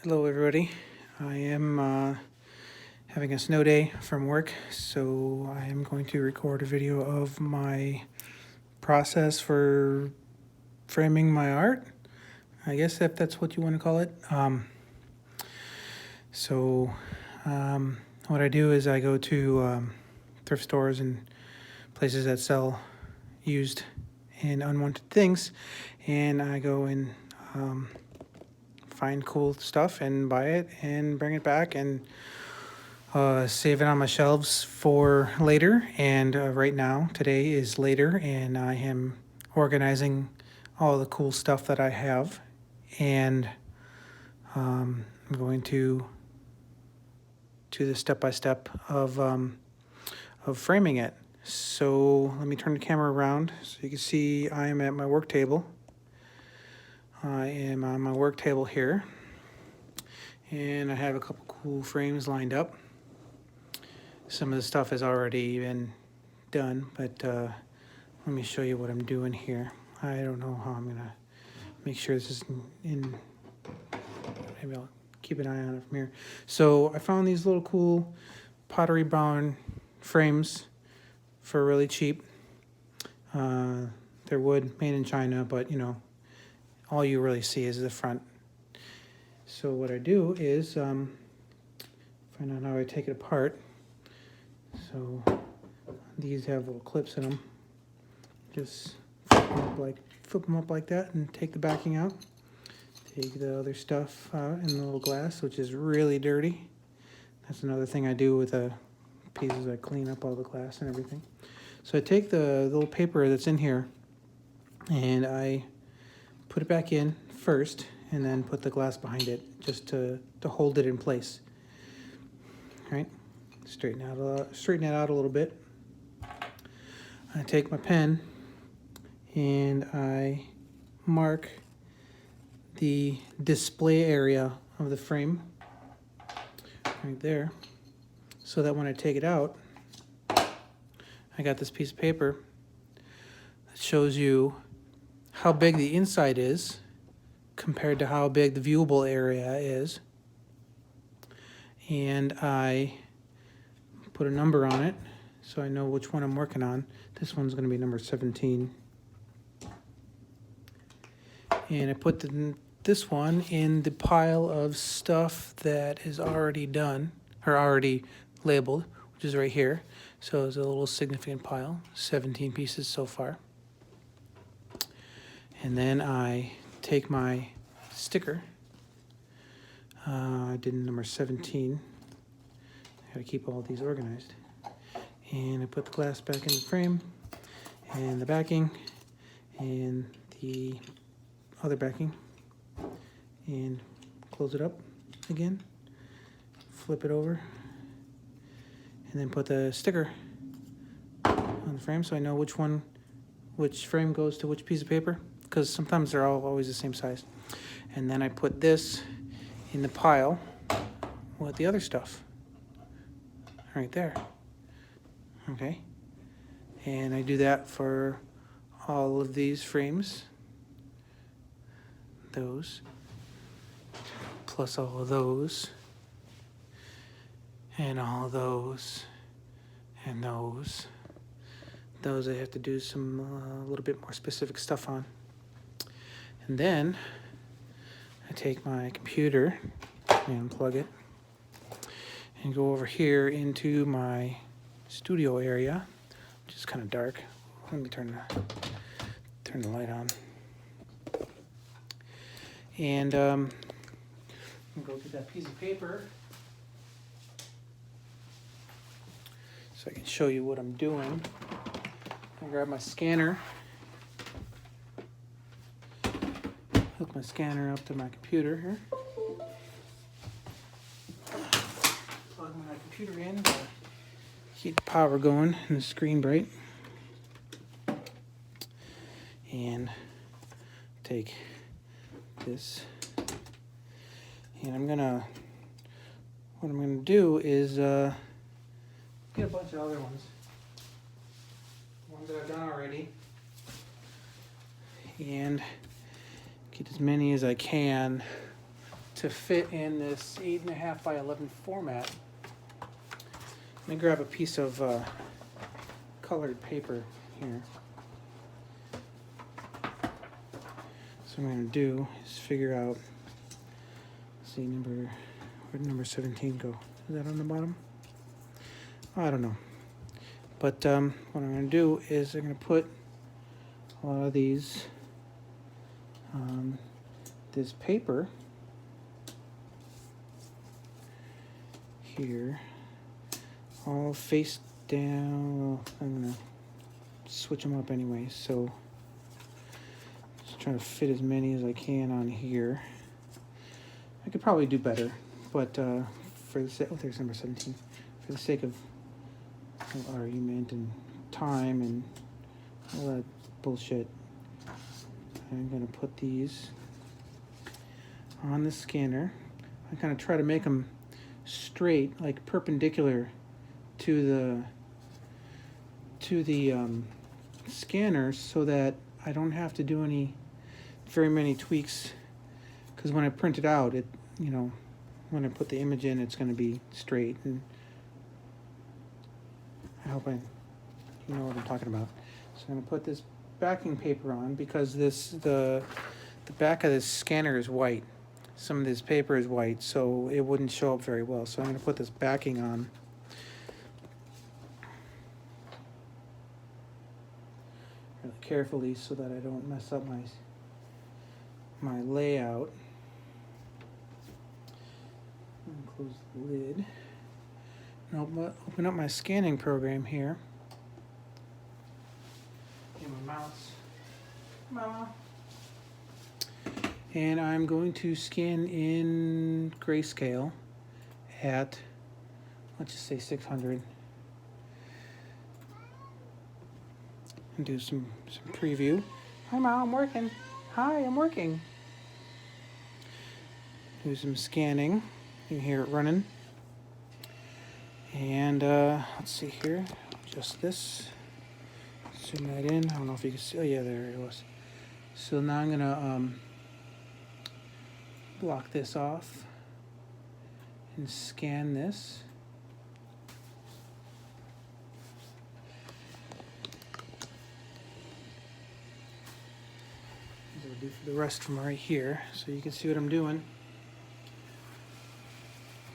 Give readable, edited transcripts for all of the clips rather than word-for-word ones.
Hello, everybody. I am having a snow day from work, so I am going to record a video of my process for framing my art. I guess if that's what you want to call it. So, what I do is I go to thrift stores and places that sell used and unwanted things, and I go and find cool stuff and buy it and bring it back and save it on my shelves for later. And right now, today is later, and I am organizing all the cool stuff that I have, and I'm going to the step by step of framing it. So let me turn the camera around so you can see I am at my work table. I am on my work table here, and I have a couple cool frames lined up. Some of the stuff has already been done, but let me show you what I'm doing here. I don't know how I'm gonna make sure this is in. Maybe I'll keep an eye on it from here. So I found these little cool Pottery Barn frames for really cheap. They're wood, made in China, but you know, all you really see is the front. So what I do is find out how I take it apart. So these have little clips in them. Just flip them up like that and take the backing out. Take the other stuff out in the little glass, which is really dirty. That's another thing I do with the pieces. I clean up all the glass and everything. So I take the little paper that's in here and I put it back in first and then put the glass behind it just to hold it in place. All right, straighten it out a little bit. I take my pen and I mark the display area of the frame right there, so that when I take it out, I got this piece of paper that shows you how big the inside is compared to how big the viewable area is. And I put a number on it so I know which one I'm working on. This one's going to be number 17. And I put this one in the pile of stuff that is already done, or already labeled, which is right here. So it's a little significant pile, 17 pieces so far. And then I take my sticker. I did number 17. I gotta keep all these organized. And I put the glass back in the frame, and the backing, and the other backing, and close it up again, flip it over, and then put the sticker on the frame so I know which frame goes to which piece of paper, because sometimes they're all always the same size. And then I put this in the pile with the other stuff right there. Okay, and I do that for all of these frames, those, plus all of those, and all of those, and those. Those I have to do some a little bit more specific stuff on. And then I take my computer and plug it and go over here into my studio area, which is kind of dark. Let me turn the light on. And I'm gonna go get that piece of paper so I can show you what I'm doing. I grab my scanner, hook my scanner up to my computer here, plug my computer in to keep the power going and the screen bright, and take this, and what I'm gonna do is get a bunch of other ones that I've done already, and get as many as I can to fit in this 8.5 by 11 format. Let me grab a piece of colored paper here. So what I'm going to do is figure out, see, where'd number 17 go? Is that on the bottom? Oh, I don't know. But what I'm going to do is I'm going to put a lot of these, this paper here, all face down. I'm going to switch them up anyway, so just trying to fit as many as I can on here. I could probably do better, but for the sake, oh, there's number 17. For the sake of argument and time and all that bullshit, I'm gonna put these on the scanner. I kind of try to make them straight, like perpendicular to the scanner, so that I don't have to do very many tweaks. Because when I print it out, when I put the image in, it's going to be straight. And I hope you know what I'm talking about. So I'm going to put this backing paper on because the back of this scanner is white. Some of this paper is white, so it wouldn't show up very well. So I'm going to put this backing on. Really carefully so that I don't mess up my layout. Close the lid. Now open up my scanning program here. Get my mouse. Mama. And I'm going to scan in grayscale at, let's just say 600. And do some preview. Hi, Mom, I'm working. Hi, I'm working. Do some scanning. You can hear it running. And let's see here. Just this. Zoom that in. I don't know if you can see. Oh, yeah, there it was. So now I'm going to block this off and scan this. I'll do for the rest from right here so you can see what I'm doing.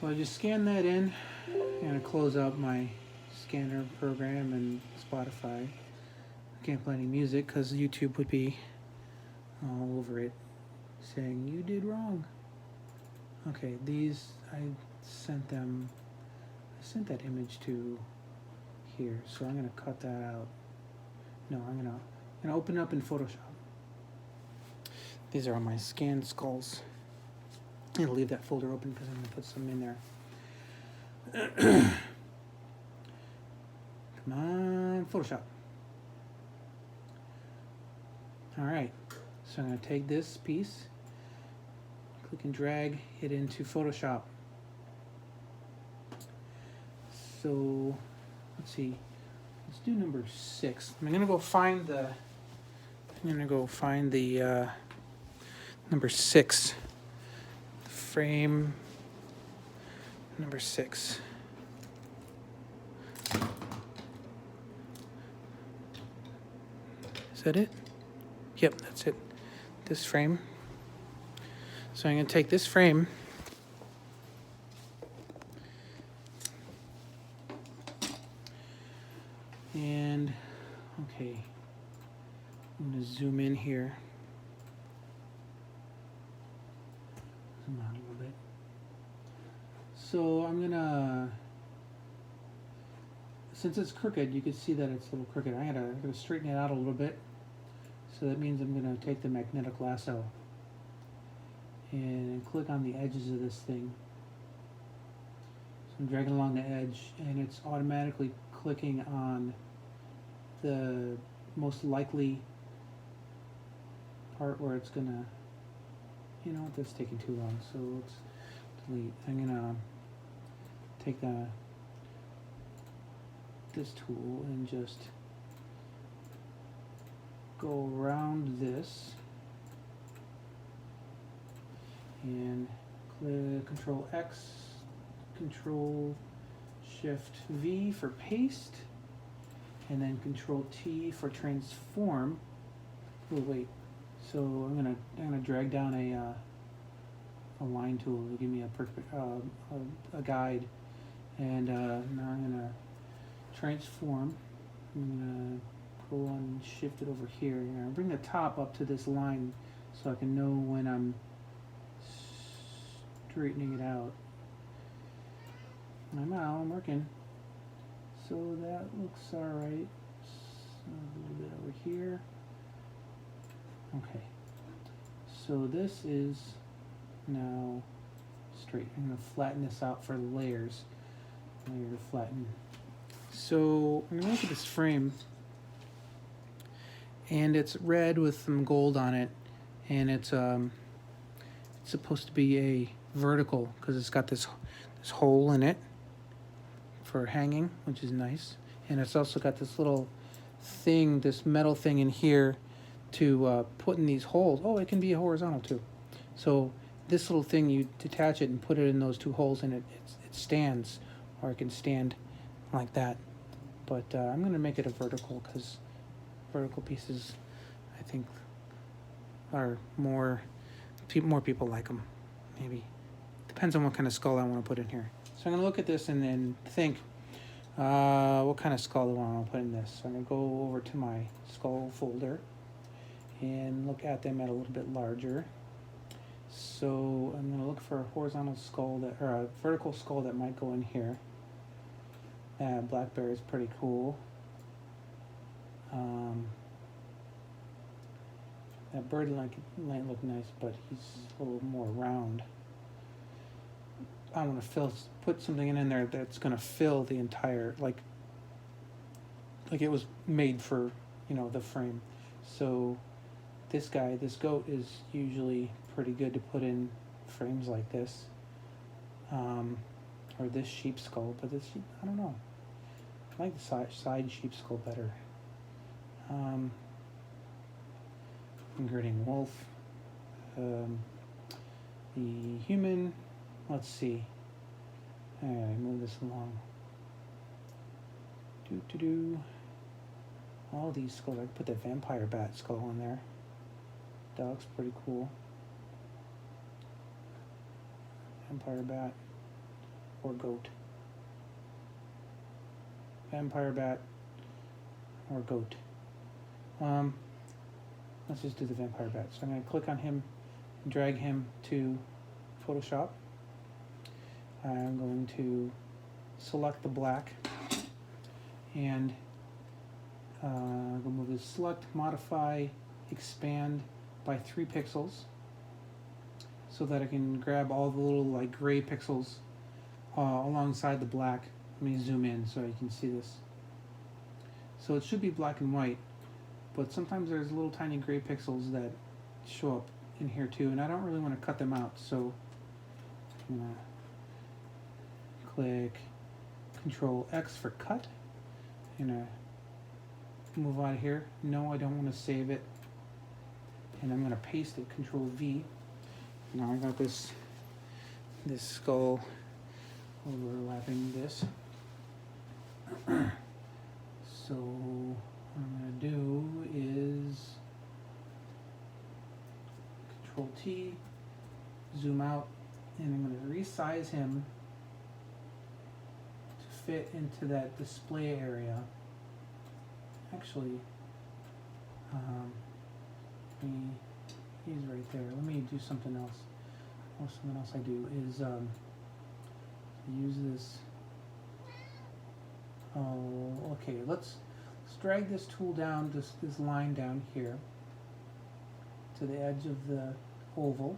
So I just scan that in. I'm going to close out my scanner program and Spotify. I can't play any music because YouTube would be all over it saying you did wrong. Okay, these I sent that image to here, so I'm going to cut that out. No, I'm going to open up in Photoshop. These are on my scanned skulls. I'm going to leave that folder open because I'm going to put some in there. Come on, Photoshop. All right, so I'm going to take this piece, click and drag it into Photoshop. So let's see, let's do number 6. I'm going to go find the number 6 frame. Number 6. Is that it? Yep, that's it. This frame. So I'm going to take this frame and, okay, I'm going to zoom in here. Zoom out a little bit. So I'm going to, since it's crooked, you can see that it's a little crooked. I'm going to straighten it out a little bit. So that means I'm going to take the magnetic lasso and click on the edges of this thing. So I'm dragging along the edge, and it's automatically clicking on the most likely part where it's going to, you know, that's taking too long, so let's delete. I'm going to take this tool and just go around this and the Control X, Control Shift V for paste, and then Control T for transform. Oh wait, so I'm gonna drag down a line tool to give me a guide, and now I'm gonna transform. I'm gonna go on and shift it over here. I'm gonna bring the top up to this line so I can know when I'm straightening it out. I'm working. So that looks alright. So a little bit over here. Okay. So this is now straight. I'm going to flatten this out for layers. Layer to flatten. So I'm going to look at this frame, and it's red with some gold on it, and it's supposed to be a vertical because it's got this hole in it for hanging, which is nice, and it's also got this little thing, this metal thing in here to put in these holes. Oh, it can be horizontal too. So this little thing, you detach it and put it in those two holes, and it stands, or it can stand like that. But I'm going to make it a vertical because vertical pieces, I think, are more people like them. Maybe depends on what kind of skull I want to put in here. So I'm going to look at this and then think, what kind of skull do I want to put in this? So I'm going to go over to my skull folder and look at them at a little bit larger. So I'm going to look for a horizontal skull or a vertical skull that might go in here. Black bear is pretty cool. That bird might look nice, but he's a little more round. I want to put something in there that's going to fill the entire, like it was made for, the frame. So this goat is usually pretty good to put in frames like this, or this sheep skull. But this, I don't know. I like the side sheep skull better. Inverting wolf, the human. Let's see. Alright, move this along. All these skulls. I could put the vampire bat skull in there. That looks pretty cool. Vampire bat or goat. Vampire bat or goat. Let's just do the vampire bat. So I'm going to click on him and drag him to Photoshop. I'm going to select the black and we'll move this select, modify, expand by 3 pixels so that I can grab all the little gray pixels alongside the black. Let me zoom in so you can see this. So it should be black and white, but sometimes there's little tiny gray pixels that show up in here too, and I don't really want to cut them out, so I'm gonna click Control X for cut, and move out of here. No, I don't want to save it, and I'm gonna paste it. Control V. Now I got this skull overlapping this. So what I'm going to do is Control T, zoom out, and I'm going to resize him to fit into that display area. Actually, he's right there. Let me do something else. Something else I do is use this. Oh, okay. Let's drag this tool down, this line down here to the edge of the oval,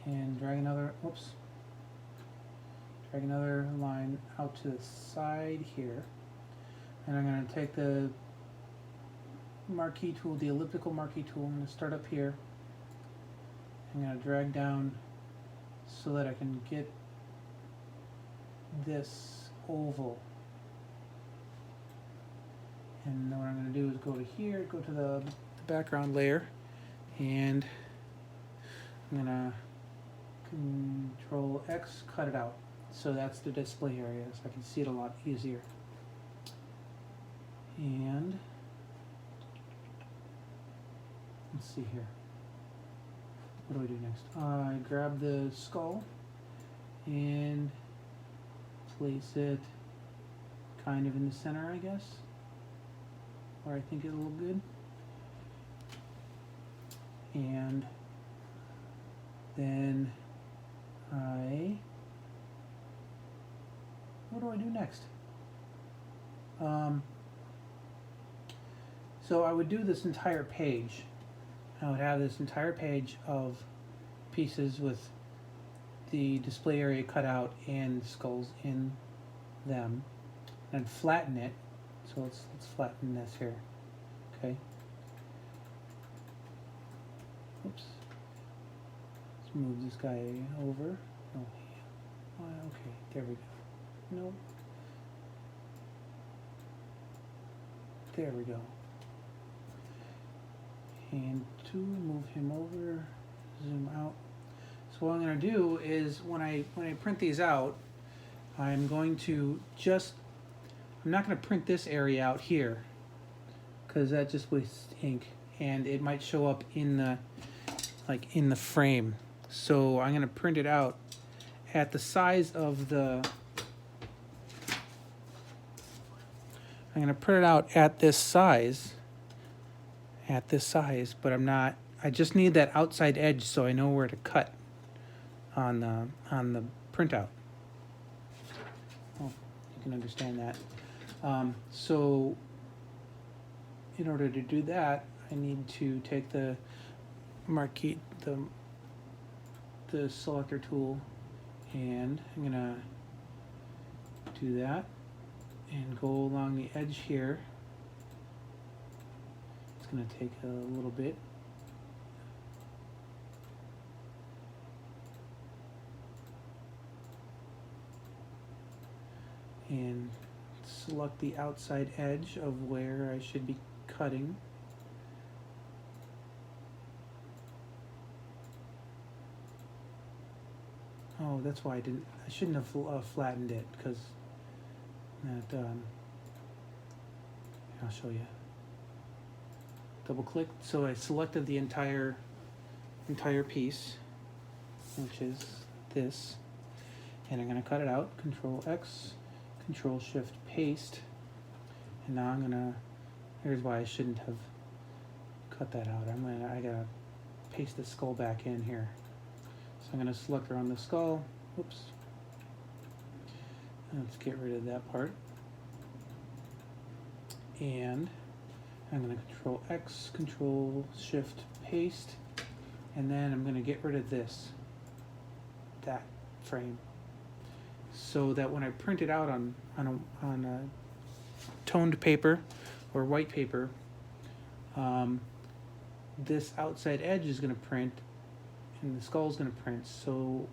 and drag another line out to the side here. And I'm going to take the marquee tool, the elliptical marquee tool. I'm going to start up here. I'm going to drag down so that I can get this oval. And what I'm going to do is go to here, go to the background layer, and I'm going to Control X, cut it out. So that's the display area, so I can see it a lot easier. And let's see here. What do I do next? I grab the skull and place it kind of in the center, I guess, where I think it'll look good. And then what do I do next? So I would do this entire page. I would have this entire page of pieces with the display area cut out and skulls in them, and flatten it. So let's flatten this here. Okay. Oops. Let's move this guy over. Oh, okay. There we go. Nope. There we go. And to move him over, zoom out. So what I'm going to do is when I print these out, I'm going to I'm not going to print this area out here because that just wastes ink and it might show up in the in the frame. So I'm going to print it out at the size of the I'm going to print it out at this size, but I just need that outside edge so I know where to cut on the printout. Oh, you can understand that. So in order to do that, I need to take the marquee, the selector tool, and I'm gonna do that and go along the edge here. It's gonna take a little bit. And select the outside edge of where I should be cutting. Oh, that's why I shouldn't have flattened it, because that, I'll show you. Double click, so I selected the entire piece, which is this, and I'm gonna cut it out, Control X, Control Shift Paste, and now here's why I shouldn't have cut that out. I gotta paste the skull back in here. So I'm gonna select around the skull, oops. Let's get rid of that part. And I'm gonna Control X, Control Shift Paste, and then I'm gonna get rid of that frame, so that when I print it out on a toned paper or white paper, this outside edge is going to print and the skull is going to print. So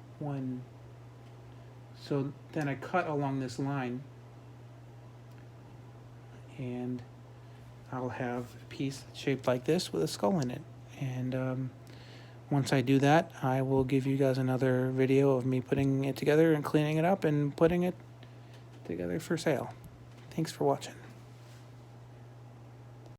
then I cut along this line and I'll have a piece shaped like this with a skull in it. And once I do that, I will give you guys another video of me putting it together and cleaning it up and putting it together for sale. Thanks for watching.